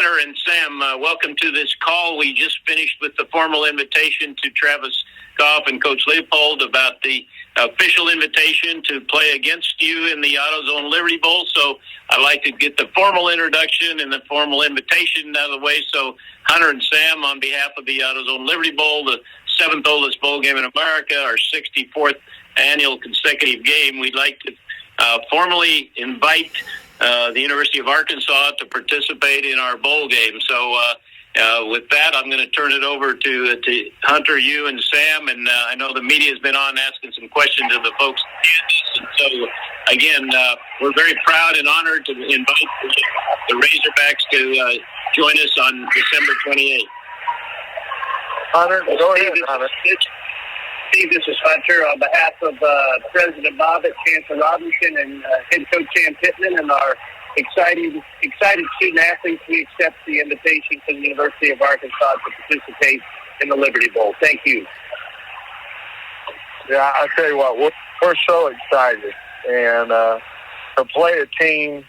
Hunter and Sam, welcome to this call. We just finished with the formal invitation to Travis Goff and Coach Leopold about the official invitation to play against you in the AutoZone Liberty Bowl. So I'd like to get the formal introduction and the formal invitation out of the way. So Hunter and Sam, on behalf of the AutoZone Liberty Bowl, the seventh oldest bowl game in America, our 64th annual consecutive game, we'd like to formally invite the University of Arkansas to participate in our bowl game. So with that, I'm going to turn it over to Hunter, you, and Sam. And I know the media has been on asking some questions of the folks. So, again, we're very proud and honored to invite the Razorbacks to join us on December 28th. Hunter, go ahead, Hunter. Steve, this is Hunter on behalf of President Bobbitt, Chancellor Robinson, and head coach Sam Pittman, and our excited student athletes. We accept the invitation from the University of Arkansas to participate in the Liberty Bowl. Thank you. Yeah, I tell you what, we're so excited, and to play a team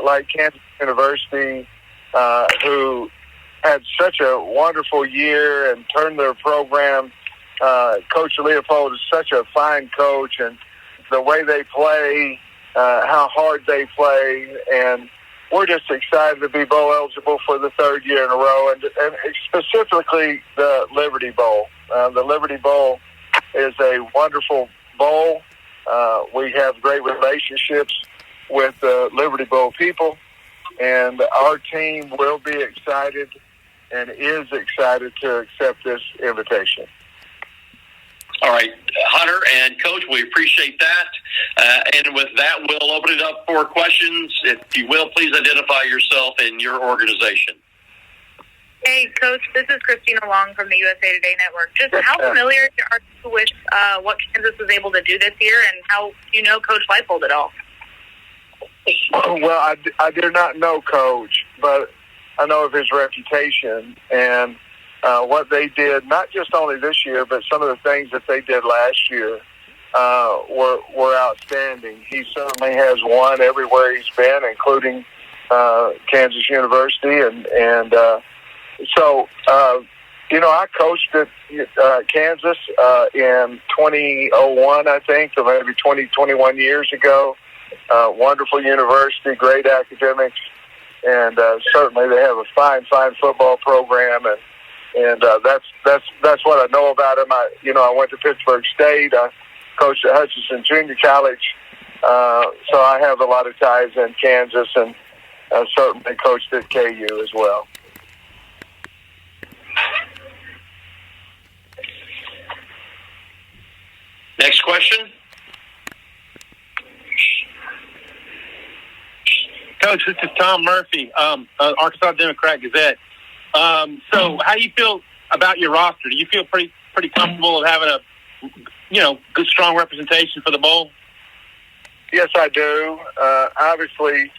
like Kansas University, who had such a wonderful year and turned their program. Coach Leopold is such a fine coach, and the way they play, how hard they play, and we're just excited to be bowl eligible for the third year in a row, and specifically the Liberty Bowl. The Liberty Bowl is a wonderful bowl. We have great relationships with the Liberty Bowl people, and our team will be excited and is excited to accept this invitation. All right, Hunter and Coach, we appreciate that. And with that, we'll open it up for questions. If you will, please identify yourself and your organization. Hey, Coach, this is Christina Long from the USA Today Network. Just how familiar are you with what Kansas was able to do this year, and how do you know Coach Leipold at all? Well, I do not know Coach, but I know of his reputation and what they did, not just only this year, but some of the things that they did last year were outstanding. He certainly has won everywhere he's been, including Kansas University. And so, I coached at Kansas in 2001, I think, or maybe 21 years ago. Wonderful university, great academics, and certainly they have a fine football program, and that's what I know about him. I went to Pittsburgh State. I coached at Hutchinson Junior College, so I have a lot of ties in Kansas, and certainly coached at KU as well. Next question. Coach, this is Tom Murphy, Arkansas Democrat-Gazette. So how do you feel about your roster? Do you feel pretty comfortable of having a, good, strong representation for the bowl? Yes, I do. Obviously,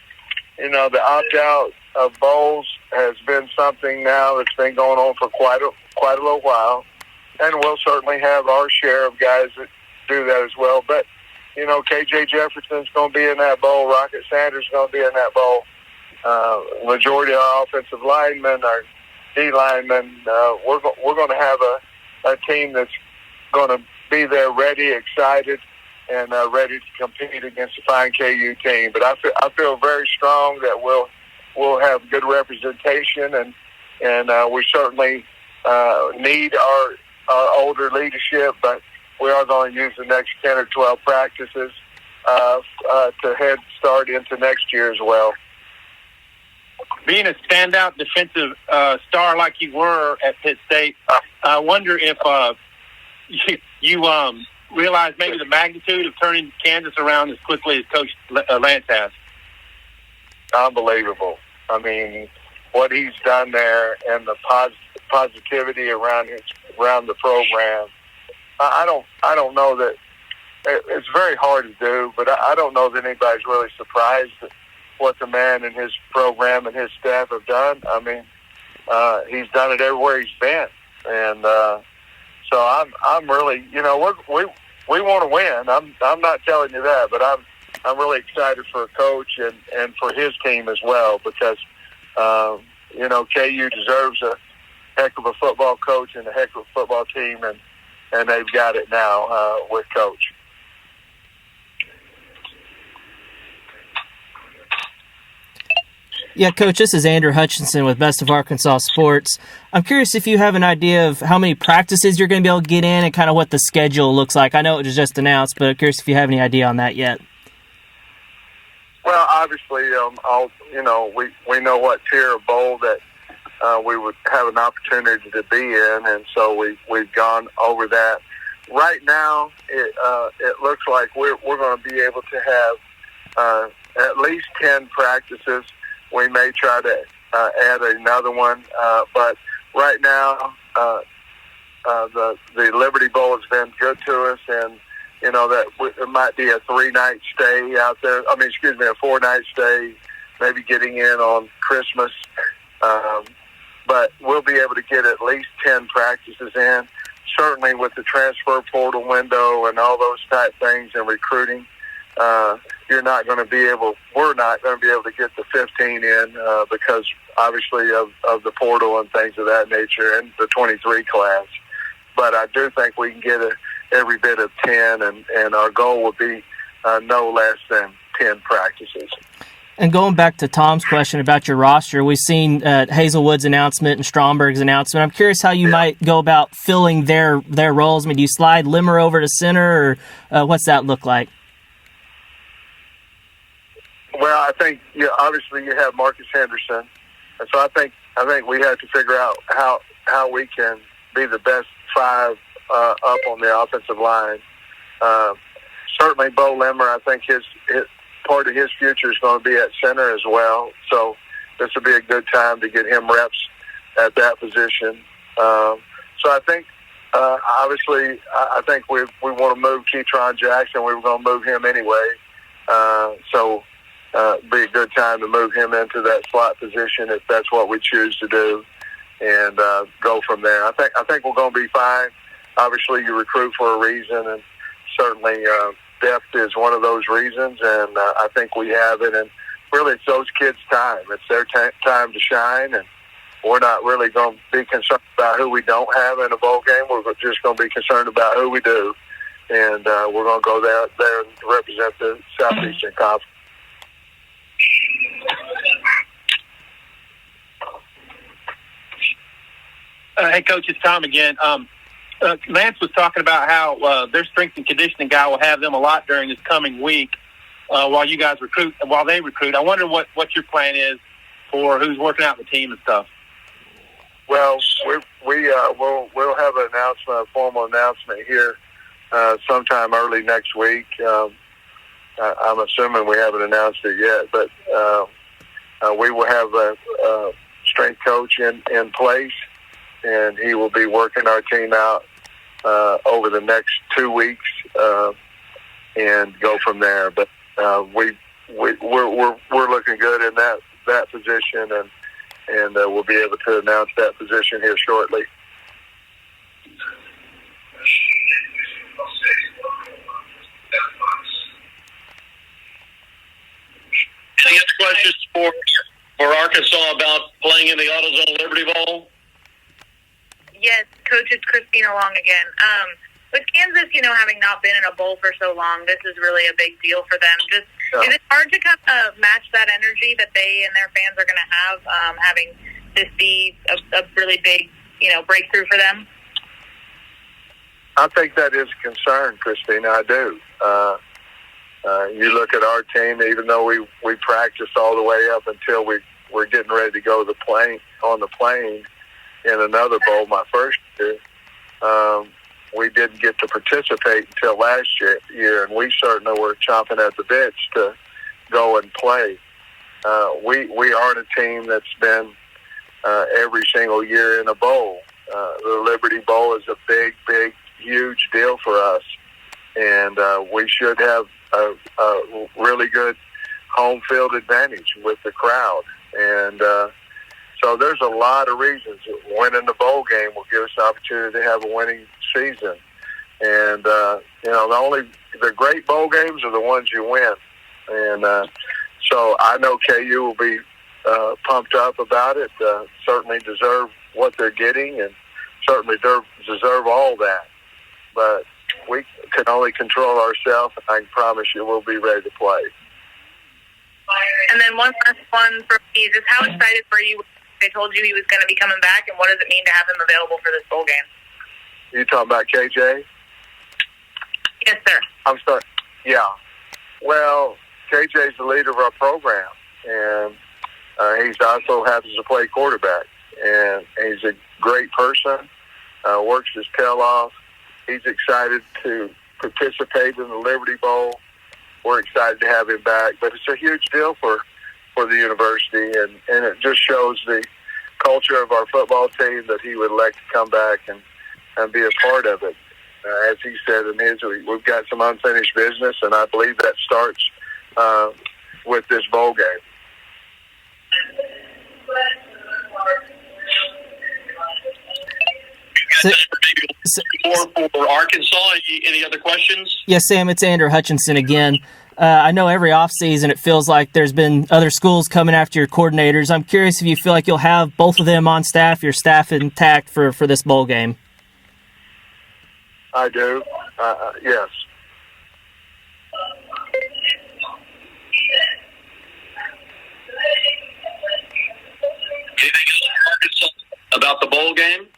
the opt-out of bowls has been something now that's been going on for quite a little while, and we'll certainly have our share of guys that do that as well. But KJ Jefferson's going to be in that bowl. Rocket Sanders is going to be in that bowl. Majority of our offensive linemen, our D linemen, we're going to have a team that's going to be there, ready, excited, and ready to compete against a fine KU team. But I feel very strong that we'll have good representation, and we certainly need our older leadership, but we are going to use the next 10 or 12 practices to head start into next year as well. Being a standout defensive star like you were at Pitt State, I wonder if you realize maybe the magnitude of turning Kansas around as quickly as Coach Lance has. Unbelievable. I mean, what he's done there and the positivity around the program. I don't know that it's very hard to do, but I don't know that anybody's really surprised at what the man and his program and his staff have done. I mean, he's done it everywhere he's been, and so I'm really, we want to win. I'm not telling you that, but I'm really excited for Coach and for his team as well, because KU deserves a heck of a football coach and a heck of a football team, and they've got it now with Coach. Yeah, Coach, this is Andrew Hutchinson with Best of Arkansas Sports. I'm curious if you have an idea of how many practices you're going to be able to get in and kind of what the schedule looks like. I know it was just announced, but I'm curious if you have any idea on that yet. Well, obviously, we know what tier of bowl that we would have an opportunity to be in, and so we've gone over that. Right now, it looks like we're going to be able to have at least 10 practices. We may try to add another one, but right now the Liberty Bowl has been good to us, and that it might be a 3-night stay out there. A 4-night stay, maybe getting in on Christmas. But we'll be able to get at least 10 practices in. Certainly with the transfer portal window and all those type things and recruiting, we're not going to be able to get the 15 in because obviously of the portal and things of that nature and the 23 class. But I do think we can get every bit of 10, and our goal would be no less than 10 practices. And going back to Tom's question about your roster, we've seen Hazelwood's announcement and Stromberg's announcement. I'm curious how you might go about filling their roles. Do you slide Limmer over to center, or what's that look like? Well, I think obviously you have Marcus Henderson, and so I think we have to figure out how we can be the best 5 up on the offensive line. Certainly, Bo Limmer, I think his part of his future is going to be at center as well. So this will be a good time to get him reps at that position. So I think, obviously, I think we want to move Keytron Jackson. We were going to move him anyway. So be a good time to move him into that slot position if that's what we choose to do, and go from there. I think we're going to be fine. Obviously, you recruit for a reason, and certainly depth is one of those reasons, and I think we have it. And really, it's those kids' time. It's their time to shine, and we're not really going to be concerned about who we don't have in a bowl game. We're just going to be concerned about who we do, and we're going to go there and represent the Southeastern Conference. Hey, Coach, it's Tom again. Lance was talking about how their strength and conditioning guy will have them a lot during this coming week while you guys recruit and while they recruit. I wonder what your plan is for who's working out the team and stuff. Well, we'll have an announcement, a formal announcement here sometime early next week. I'm assuming we haven't announced it yet, but we will have a strength coach in place, and he will be working our team out over the next 2 weeks and go from there. But we're looking good in that position, and we'll be able to announce that position here shortly. Any other questions for Arkansas about playing in the AutoZone Liberty Bowl? Yes, Coach, it's Christina Long again. With Kansas, having not been in a bowl for so long, this is really a big deal for them. Is it hard to kind of match that energy that they and their fans are going to have, having this be a really big, breakthrough for them? I think that is a concern, Christina. I do. You look at our team, even though we practiced all the way up until we're getting ready to go on the plane in another bowl my first year. We didn't get to participate until last year, and we certainly were chomping at the bits to go and play. We aren't a team that's been every single year in a bowl. The Liberty Bowl is a big, huge deal for us, and we should have a really good home field advantage with the crowd. And so there's a lot of reasons. Winning the bowl game will give us an opportunity to have a winning season. And, the great bowl games are the ones you win. And so I know KU will be pumped up about it. Certainly deserve what they're getting, and certainly deserve all that. But we can only control ourselves, and I can promise you we'll be ready to play. And then one last one for me, just how excited were you when they told you he was going to be coming back, and what does it mean to have him available for this bowl game? You talking about KJ? Yes, sir. I'm sorry. Yeah. Well, KJ's the leader of our program, and he's also happens to play quarterback. And he's a great person, works his tail off. He's excited to participate in the Liberty Bowl. We're excited to have him back. But it's a huge deal for the university, and it just shows the culture of our football team that he would like to come back and be a part of it. As he said in his, we've got some unfinished business, and I believe that starts with this bowl game. For Arkansas, any other questions? Yes, Sam, it's Andrew Hutchinson again. I know every offseason it feels like there's been other schools coming after your coordinators. I'm curious if you feel like you'll have both of them on staff, your staff intact for this bowl game. I do. Yes. Anything else in Arkansas about the bowl game?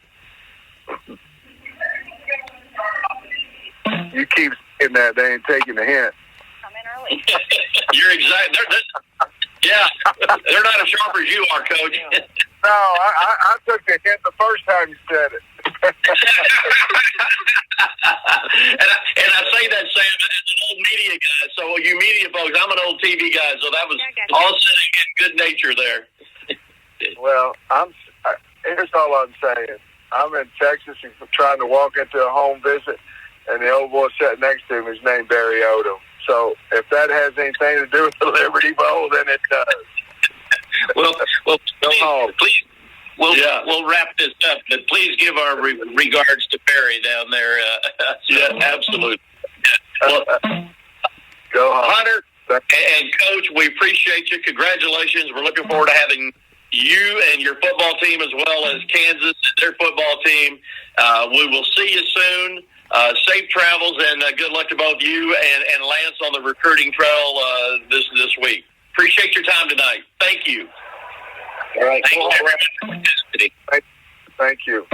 You keep saying that, they ain't taking a hint. Come in early. You're exactly. Yeah, they're not as sharp as you are, Coach. No, I took the hint the first time you said it. and I say that, Sam, as an old media guy. So you media folks, I'm an old TV guy, so that was all sitting in good nature there. Well, here's all I'm saying. I'm in Texas and trying to walk into a home visit, and the old boy sitting next to him is named Barry Odom. So if that has anything to do with the Liberty Bowl, then it does. Well, please. We'll wrap this up, but please give our regards to Barry down there. Yeah, absolutely. Well, go home. Hunter and Coach, we appreciate you. Congratulations. We're looking forward to having you and your football team as well as Kansas and their football team. We will see you soon. Safe travels and good luck to both you and Lance on the recruiting trail this week. Appreciate your time tonight. Thank you. All right. Thank you. Thank you.